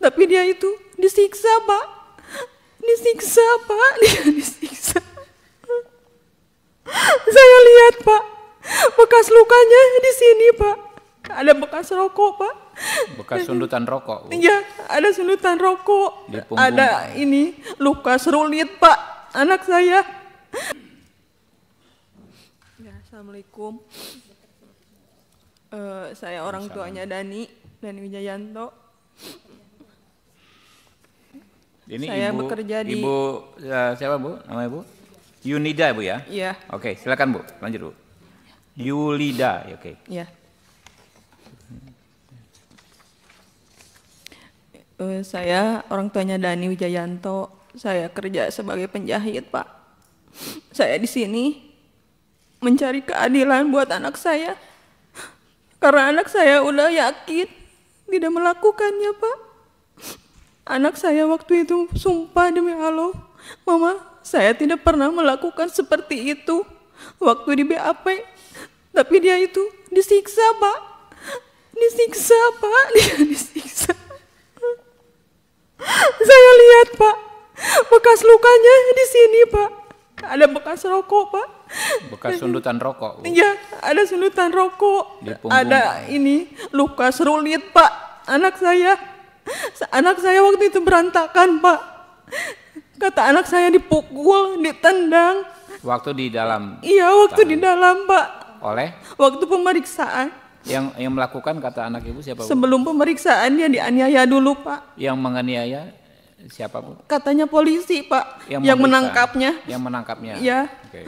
Tapi dia itu disiksa, Pak. Disiksa, Pak. Dia disiksa. Saya lihat, Pak, bekas lukanya di sini, Pak. Ada bekas rokok, Pak. Bekas sundutan rokok, Bu? Iya, ada sundutan rokok. Ada ini luka serulit, Pak, anak saya. Ya, Assalamualaikum. Saya orang tuanya Dani Wijayanto. Ini saya ibu, bekerja di Ibu siapa, Bu? Namanya, Bu? Yunida, Bu, ya? Iya. Oke, silakan, Bu. Lanjut, Bu. Yulida, oke. Iya. Saya orang tuanya Dani Wijayanto. Saya kerja sebagai penjahit, Pak. Saya di sini mencari keadilan buat anak saya. Karena anak saya udah yakin tidak melakukannya, Pak. Anak saya waktu itu sumpah demi Allah, Mama, saya tidak pernah melakukan seperti itu waktu di BAP. Tapi dia itu disiksa, Pak. Disiksa, Pak. Dia disiksa. Saya lihat, Pak, bekas lukanya di sini, Pak. Ada bekas rokok, Pak. Bekas sundutan rokok, Bu? Iya, ada sundutan rokok. Ada ini luka serulit, Pak, anak saya. Anak saya waktu itu berantakan, Pak. Kata anak saya dipukul, ditendang. Waktu di dalam? Iya, waktu di dalam, Pak. Oleh? Waktu pemeriksaan. Yang melakukan kata anak ibu siapa, Bu? Sebelum pemeriksaan dia dianiaya dulu, Pak. Yang menganiaya siapa, Bu? Katanya polisi, Pak. Yang menangkapnya. Yang menangkapnya? Iya. Oke.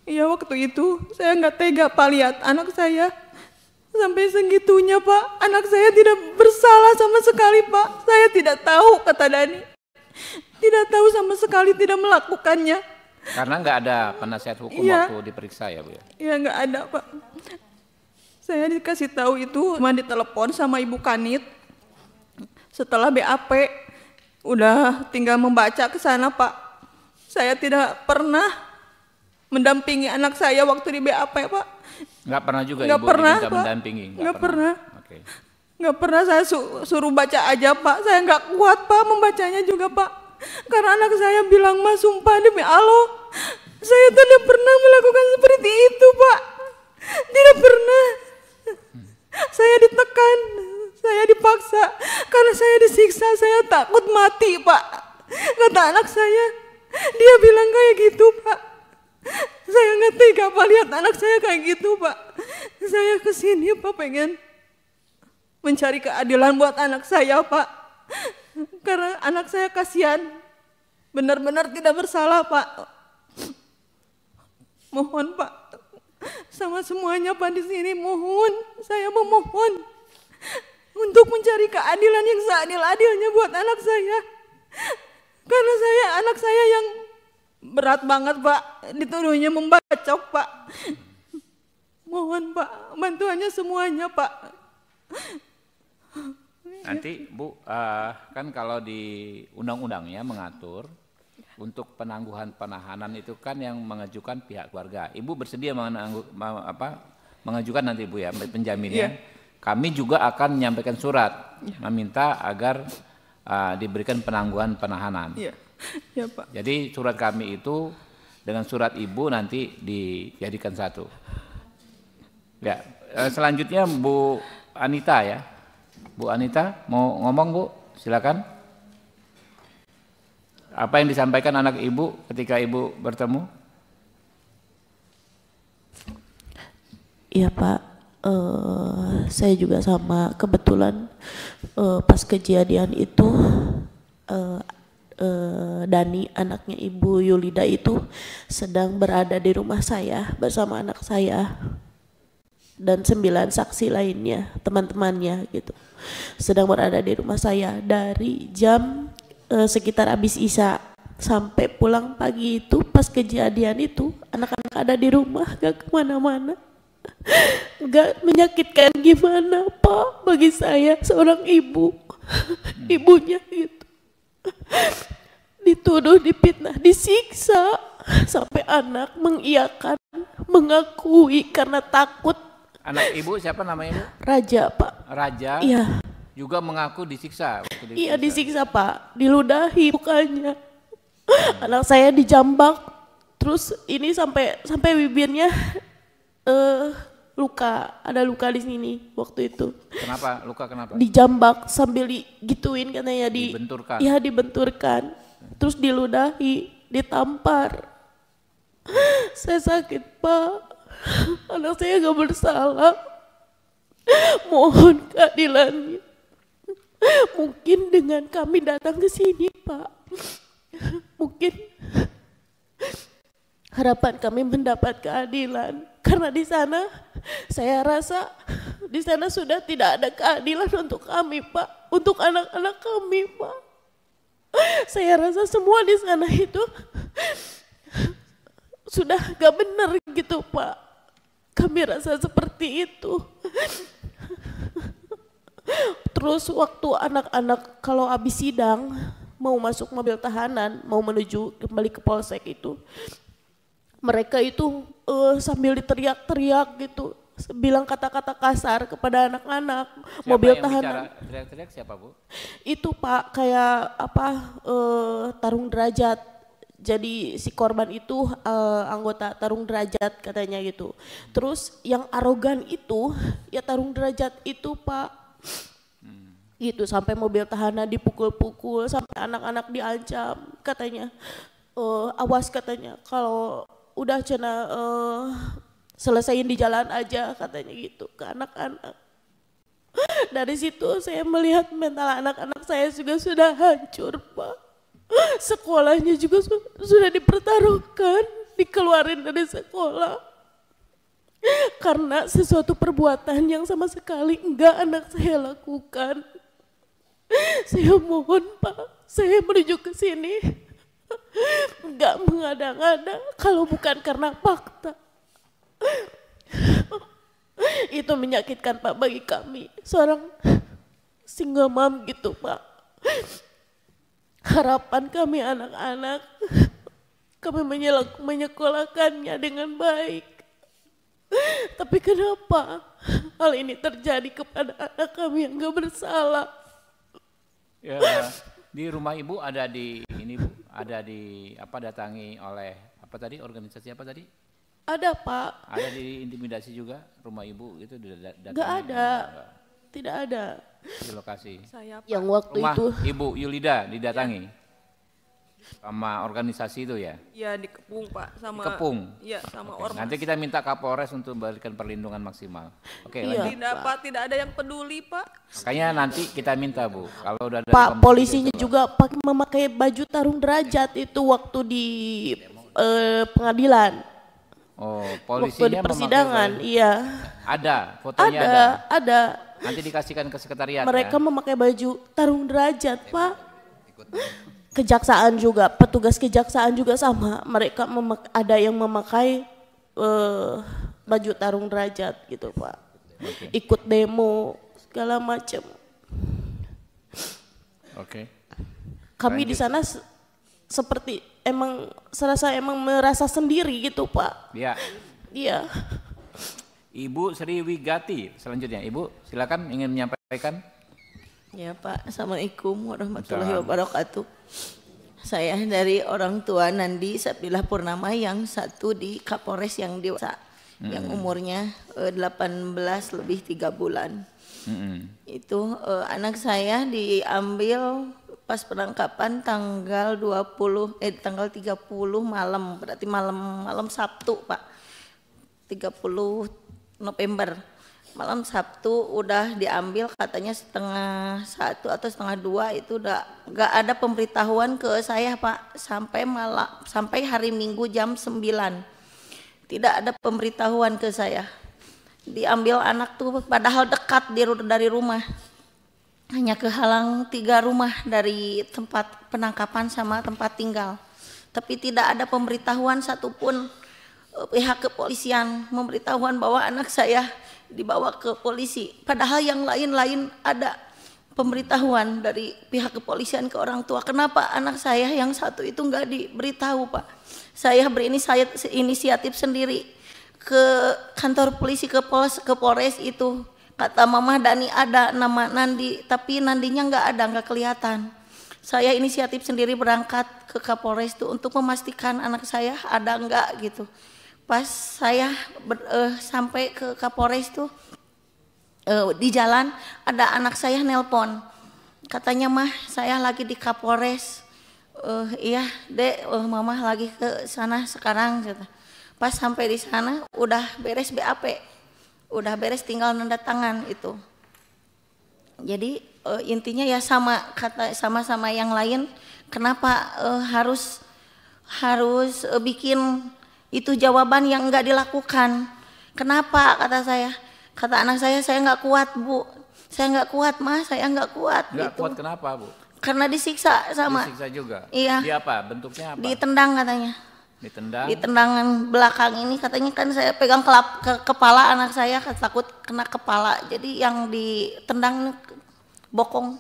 Iya, waktu itu saya nggak tega, Pak, lihat anak saya. Sampai segitunya, Pak. Anak saya tidak bersalah sama sekali, Pak. Saya tidak tahu, kata Dani. Tidak tahu sama sekali, tidak melakukannya. Karena nggak ada penasihat hukum waktu diperiksa, ya, Bu? Iya, nggak ada, Pak. Saya dikasih tahu itu cuma ditelepon sama Ibu Kanit. Setelah BAP, udah tinggal membaca ke sana, Pak. Saya tidak pernah mendampingi anak saya waktu di BAP, Pak. Nggak pernah juga nggak Ibu pernah, diminta Pak. mendampingi? Nggak pernah. Oke. Nggak pernah, saya suruh baca aja, Pak. Saya nggak kuat, Pak, membacanya juga, Pak. Karena anak saya bilang, Mas, sumpah demi Allah, saya tidak pernah melakukan seperti itu, Pak. Tidak pernah. Saya ditekan, saya dipaksa. Karena saya disiksa, saya takut mati, Pak. Kata anak saya, dia bilang kayak gitu, Pak. Saya nggak tega, Pak, lihat anak saya kayak gitu, Pak. Saya kesini, Pak, pengen mencari keadilan buat anak saya, Pak. Karena anak saya kasihan, benar-benar tidak bersalah, Pak. Mohon, Pak, sama semuanya, Pak, di sini mohon, saya memohon untuk mencari keadilan yang seadil-adilnya buat anak saya. Karena anak saya yang berat banget, Pak, dituduhnya membacok, Pak. Mohon, Pak, bantuannya semuanya, Pak. Nanti, Bu, kan kalau di undang-undangnya mengatur untuk penangguhan penahanan itu kan yang mengajukan pihak keluarga. Ibu bersedia mengajukan nanti, Bu, ya, penjaminnya. Kami juga akan menyampaikan surat meminta agar diberikan penangguhan penahanan. Ya, Pak. Jadi surat kami itu dengan surat Ibu nanti dijadikan satu. Ya, selanjutnya Bu Anita, ya. Bu Anita mau ngomong, Bu? Silakan. Apa yang disampaikan anak Ibu ketika Ibu bertemu? Iya, Pak. Saya juga sama, kebetulan pas kejadian itu Dani, anaknya Ibu Yulida itu sedang berada di rumah saya bersama anak saya dan 9 saksi lainnya, teman-temannya gitu, sedang berada di rumah saya dari jam sekitar habis Isya sampai pulang pagi. Itu pas kejadian itu anak-anak ada di rumah, gak kemana-mana. Gak menyakitkan gimana, Pak, bagi saya seorang ibu, ibunya gitu, dituduh, dipitnah, disiksa sampai anak mengiyakan, mengakui karena takut. Anak Ibu siapa namanya, Bu? Raja, Pak. Raja? Iya. juga mengaku disiksa. Waktu Iya disiksa Pak, diludahi mukanya. Anak saya dijambak, terus ini sampai bibirnya luka, ada luka di sini waktu itu. Kenapa? Luka kenapa? Dijambak sambil digituin katanya Dibenturkan. Iya dibenturkan, terus diludahi, ditampar. Saya sakit Pak, anak saya gak bersalah. Mohon keadilannya. Mungkin dengan kami datang ke sini Pak, mungkin harapan kami mendapat keadilan. Karena di sana saya rasa di sana sudah tidak ada keadilan untuk kami Pak, untuk anak-anak kami Pak. Saya rasa semua di sana itu sudah gak benar gitu Pak. Kami rasa seperti itu. Terus waktu anak-anak kalau habis sidang mau masuk mobil tahanan, mau menuju kembali ke polsek itu, mereka itu sambil diteriak-teriak gitu, bilang kata-kata kasar kepada anak-anak. Mobil tahanan. Teriak-teriak siapa Bu? Itu Pak kayak tarung derajat. Jadi si korban itu anggota tarung derajat katanya gitu. Terus yang arogan itu ya tarung derajat itu Pak. Gitu sampai mobil tahanan dipukul-pukul, sampai anak-anak diancam katanya. Awas katanya kalau udah cina selesaiin di jalan aja katanya gitu ke anak-anak. Dari situ saya melihat mental anak-anak saya juga sudah hancur Pak. Sekolahnya juga sudah dipertaruhkan, dikeluarin dari sekolah. Karena sesuatu perbuatan yang sama sekali enggak anak saya lakukan. Saya mohon Pak, saya menuju ke sini enggak mengada-ngada kalau bukan karena fakta. Itu menyakitkan Pak bagi kami, seorang single mom gitu Pak. Harapan kami anak-anak, kami menyekolahkannya dengan baik. Tapi kenapa hal ini terjadi kepada anak kami yang gak bersalah? Ya, di rumah Ibu ada di ini Bu, ada di apa datangi oleh apa tadi, organisasi apa tadi? Ada Pak. Ada diintimidasi juga rumah Ibu gitu datangi? Gak ada, tidak ada. Di lokasi. Saya Pak. Yang waktu Rumah itu Ibu Yulida didatangi sama organisasi itu ya? Ya di Kepung Pak, sama Kepung. Iya, sama Oke, ormas. nanti kita minta Kapolres untuk memberikan perlindungan maksimal. Oke, Iya. lanjut. Tidak Pak, tidak ada yang peduli Pak. Makanya nanti kita minta Bu, kalau udah ada Pak komisi polisinya itu, juga memakai baju tarung derajat itu waktu di pengadilan. oh, Waktu polisinya di memakai persidangan, baju. iya. Ada, fotonya ada. Ada. Nanti dikasihkan ke sekretariat Mereka ya. memakai baju tarung derajat, Pak. Kejaksaan juga, petugas kejaksaan juga sama. Mereka ada yang memakai baju tarung derajat gitu, Pak. Oke. Ikut demo segala macam. Oke. Kami di sana seperti serasa merasa sendiri gitu, Pak. Ya. Iya. Ibu Sri Wigati, selanjutnya Ibu silakan ingin menyampaikan. Ya Pak, Assalamualaikum warahmatullahi Waalaikumsalam. wabarakatuh. Saya dari orang tua Nandi Sapilah Purnama yang satu di Kapolres yang dewasa, yang umurnya 18 lebih 3 bulan. Itu anak saya diambil pas penangkapan tanggal 30 malam, berarti malam Sabtu Pak, 30 November. Malam Sabtu udah diambil katanya 1:30 atau 1:30 itu udah gak ada pemberitahuan ke saya Pak sampai hari Minggu jam 9. Tidak ada pemberitahuan ke saya. Diambil anak tuh padahal dekat dari rumah. Hanya kehalang 3 rumah dari tempat penangkapan sama tempat tinggal. Tapi tidak ada pemberitahuan satupun pihak kepolisian memberitahuan bahwa anak saya dibawa ke polisi. Padahal yang lain-lain ada pemberitahuan dari pihak kepolisian ke orang tua. Kenapa anak saya yang satu itu nggak diberitahu Pak? Saya berinisiatif sendiri ke kantor polisi, ke Polres itu Kata Mama Dani ada nama Nandi, tapi Nandinya nggak ada, nggak kelihatan. Saya inisiatif sendiri berangkat ke Kapolres itu untuk memastikan anak saya ada nggak gitu. Pas saya sampai ke Kapolres itu di jalan ada anak saya nelpon, katanya mah saya lagi di Kapolres. Iya dek, mama lagi ke sana sekarang gitu. Pas sampai di sana udah beres BAP, udah beres tinggal nanda tangan itu. Jadi intinya ya sama yang lain. Kenapa harus bikin itu jawaban yang enggak dilakukan? Kenapa kata anak saya nggak kuat bu, saya nggak kuat mas, saya nggak kuat. Nggak gitu. kuat kenapa bu? Karena disiksa sama. Disiksa juga. Iya. Di apa? Bentuknya apa? Ditendang katanya. Ditendang. Di tendangan belakang ini katanya kan saya pegang kepala anak saya, takut kena kepala. Jadi yang ditendang bokong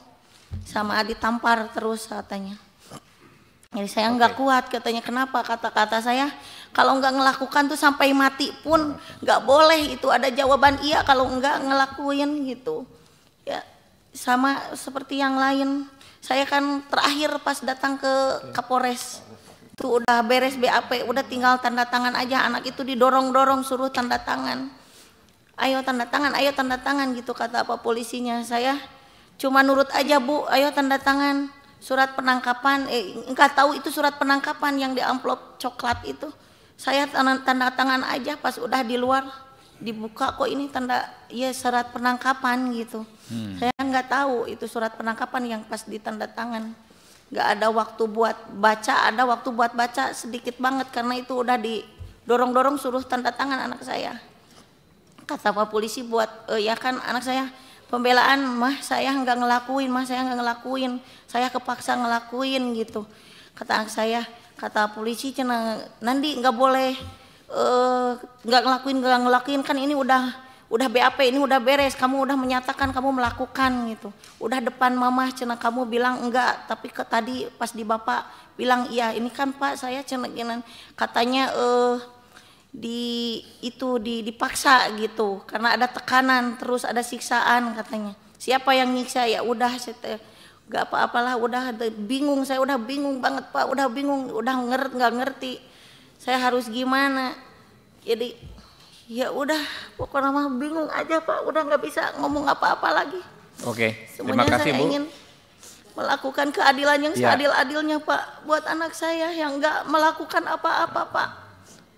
sama ditampar terus katanya. Jadi saya nggak kuat katanya. Kenapa? Kata saya kalau nggak ngelakukan tuh sampai mati pun nggak boleh. Itu ada jawaban iya kalau nggak ngelakuin gitu. Ya sama seperti yang lain. Saya kan terakhir pas datang ke Kapolres. Itu udah beres BAP, udah tinggal tanda tangan aja. Anak itu didorong-dorong suruh tanda tangan. Ayo tanda tangan gitu kata apa polisinya. Saya cuma nurut aja bu, ayo tanda tangan. Surat penangkapan, enggak tahu itu surat penangkapan yang di amplop coklat itu. Saya tanda tangan aja, pas udah di luar dibuka kok ini surat penangkapan gitu. Saya nggak tahu itu surat penangkapan yang pas ditanda tangan. Nggak ada waktu buat baca, ada waktu buat baca sedikit banget karena itu udah didorong-dorong suruh tanda tangan anak saya. Kata Pak Polisi buat ya kan anak saya pembelaan, mah saya nggak ngelakuin, saya kepaksa ngelakuin gitu. Kata anak saya, kata polisi Nandi nggak boleh nggak ngelakuin kan ini udah BAP, ini udah beres, kamu udah menyatakan kamu melakukan gitu. Udah depan mama kamu bilang enggak, tapi tadi pas di bapak bilang iya, ini kan pak saya katanya dipaksa gitu karena ada tekanan terus ada siksaan katanya. Siapa yang nyiksa? Ya udah nggak apa-apalah, udah bingung, saya udah bingung banget pak, udah bingung, udah nggak ngerti saya harus gimana. Jadi ya udah pokoknya mah bingung aja pak, udah nggak bisa ngomong apa-apa lagi. Oke, Semuanya terima kasih saya bu. ingin melakukan keadilan yang seadil-adilnya pak buat anak saya yang nggak melakukan apa-apa pak.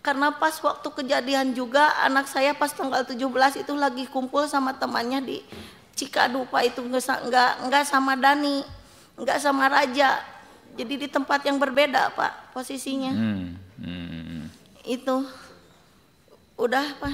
Karena pas waktu kejadian juga anak saya pas tanggal 17 itu lagi kumpul sama temannya di Cikadu pak, itu nggak sama Dani, nggak sama Raja, jadi di tempat yang berbeda pak posisinya. Itu udah pak.